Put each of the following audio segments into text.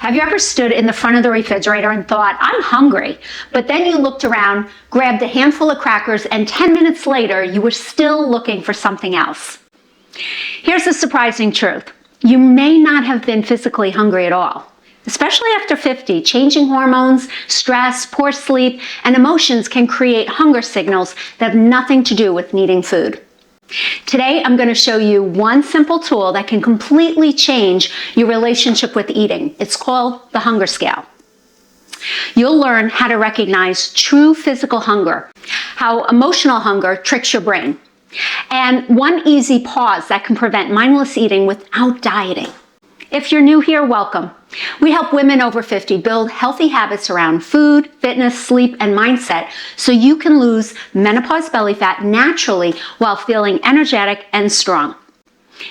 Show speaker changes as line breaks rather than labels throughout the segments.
Have you ever stood in the front of the refrigerator and thought, I'm hungry, but then you looked around, grabbed a handful of crackers, and 10 minutes later, you were still looking for something else? Here's the surprising truth. You may not have been physically hungry at all. Especially after 50, changing hormones, stress, poor sleep, and emotions can create hunger signals that have nothing to do with needing food. Today, I'm going to show you one simple tool that can completely change your relationship with eating. It's called the hunger scale. You'll learn how to recognize true physical hunger, how emotional hunger tricks your brain, and one easy pause that can prevent mindless eating without dieting. If you're new here, welcome. We help women over 50 build healthy habits around food, fitness, sleep, and mindset so you can lose menopause belly fat naturally while feeling energetic and strong.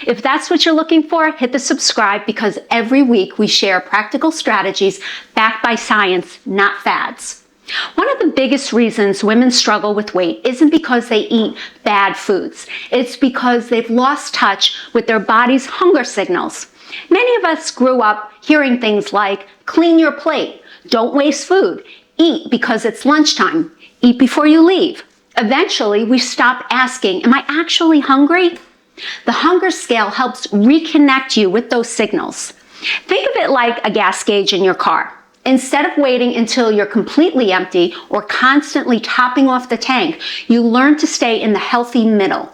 If that's what you're looking for, hit the subscribe because every week we share practical strategies backed by science, not fads. One of the biggest reasons women struggle with weight isn't because they eat bad foods. It's because they've lost touch with their body's hunger signals. Many of us grew up hearing things like, clean your plate, don't waste food, eat because it's lunchtime, eat before you leave. Eventually, we stop asking, am I actually hungry? The hunger scale helps reconnect you with those signals. Think of it like a gas gauge in your car. Instead of waiting until you're completely empty or constantly topping off the tank, you learn to stay in the healthy middle.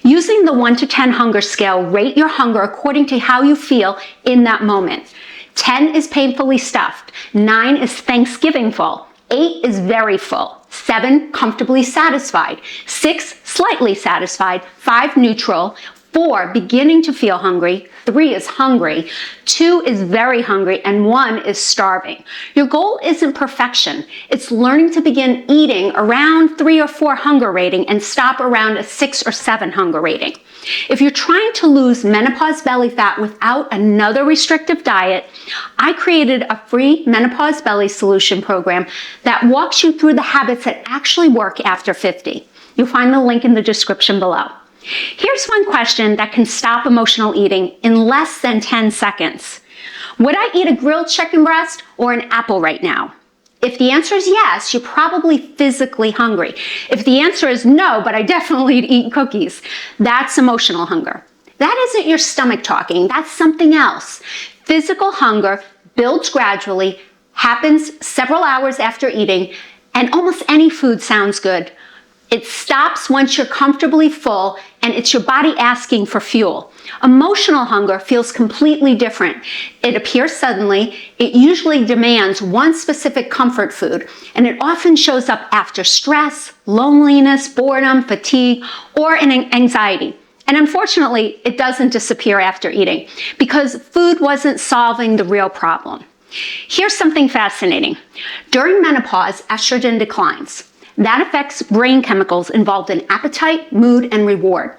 Using the 1 to 10 hunger scale, rate your hunger according to how you feel in that moment. 10 is painfully stuffed. 9 is Thanksgiving full. 8 is very full. 7, comfortably satisfied. 6, slightly satisfied. 5, neutral. 4, beginning to feel hungry. 3 is hungry. 2 is very hungry. And 1 is starving. Your goal isn't perfection. It's learning to begin eating around 3 or 4 hunger rating and stop around a 6 or 7 hunger rating. If you're trying to lose menopause belly fat without another restrictive diet, I created a free menopause belly solution program that walks you through the habits that actually work after 50. You'll find the link in the description below. Here's one question that can stop emotional eating in less than 10 seconds. Would I eat a grilled chicken breast or an apple right now? If the answer is yes, you're probably physically hungry. If the answer is no, but I definitely eat cookies, that's emotional hunger. That isn't your stomach talking, that's something else. Physical hunger builds gradually, happens several hours after eating, and almost any food sounds good. It stops once you're comfortably full, and it's your body asking for fuel. Emotional hunger feels completely different. It appears suddenly, it usually demands one specific comfort food, and it often shows up after stress, loneliness, boredom, fatigue, or an anxiety. And unfortunately, it doesn't disappear after eating because food wasn't solving the real problem. Here's something fascinating. During menopause, estrogen declines. That affects brain chemicals involved in appetite, mood, and reward.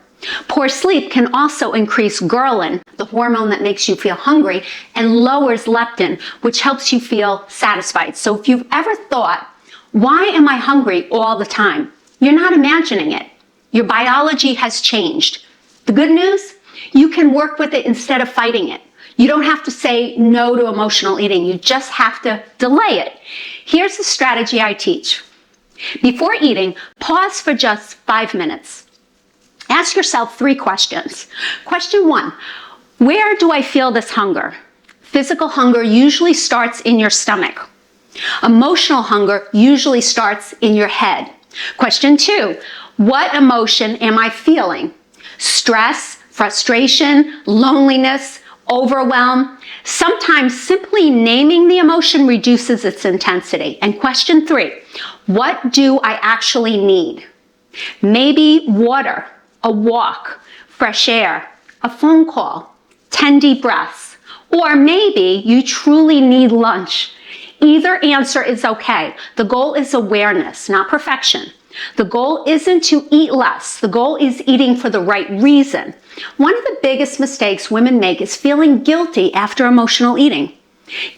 Poor sleep can also increase ghrelin, the hormone that makes you feel hungry, and lowers leptin, which helps you feel satisfied. So if you've ever thought, why am I hungry all the time? You're not imagining it. Your biology has changed. The good news? You can work with it instead of fighting it. You don't have to say no to emotional eating. You just have to delay it. Here's the strategy I teach. Before eating, pause for just 5 minutes. Ask yourself 3 questions. Question 1, where do I feel this hunger? Physical hunger usually starts in your stomach. Emotional hunger usually starts in your head. Question 2, what emotion am I feeling? Stress, frustration, loneliness, overwhelm. Sometimes simply naming the emotion reduces its intensity. And question 3, what do I actually need? Maybe water, a walk, fresh air, a phone call, 10 deep breaths, or maybe you truly need lunch. Either answer is okay. The goal is awareness, not perfection. The goal isn't to eat less. The goal is eating for the right reason. One of the biggest mistakes women make is feeling guilty after emotional eating.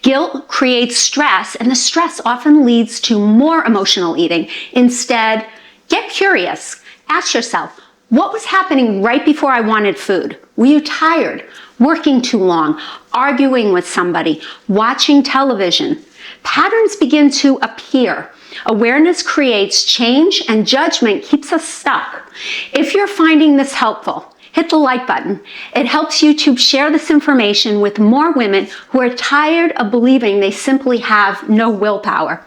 Guilt creates stress, and the stress often leads to more emotional eating. Instead, get curious. Ask yourself, what was happening right before I wanted food? Were you tired? working too long, arguing with somebody, watching television. Patterns begin to appear. Awareness creates change, and judgment keeps us stuck. If you're finding this helpful, hit the like button. It helps YouTube share this information with more women who are tired of believing they simply have no willpower.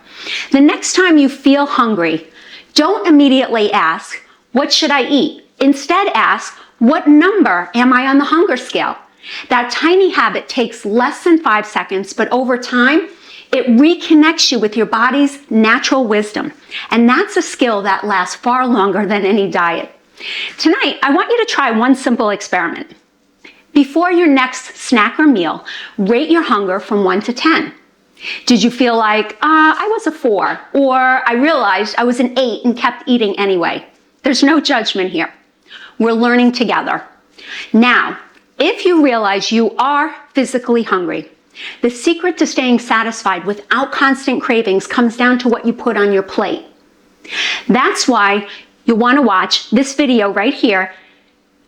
The next time you feel hungry, don't immediately ask, "What should I eat?" Instead, ask, "What number am I on the hunger scale?" That tiny habit takes less than 5 seconds, but over time, it reconnects you with your body's natural wisdom. And that's a skill that lasts far longer than any diet. Tonight, I want you to try one simple experiment. Before your next snack or meal, rate your hunger from 1 to 10. Did you feel like, I was a 4, or I realized I was an 8 and kept eating anyway? There's no judgment here. We're learning together. Now, if you realize you are physically hungry, the secret to staying satisfied without constant cravings comes down to what you put on your plate. That's why you'll want to watch this video right here,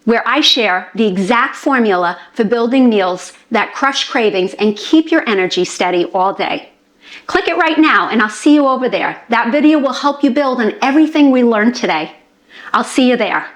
where I share the exact formula for building meals that crush cravings and keep your energy steady all day. Click it right now and I'll see you over there. That video will help you build on everything we learned today. I'll see you there.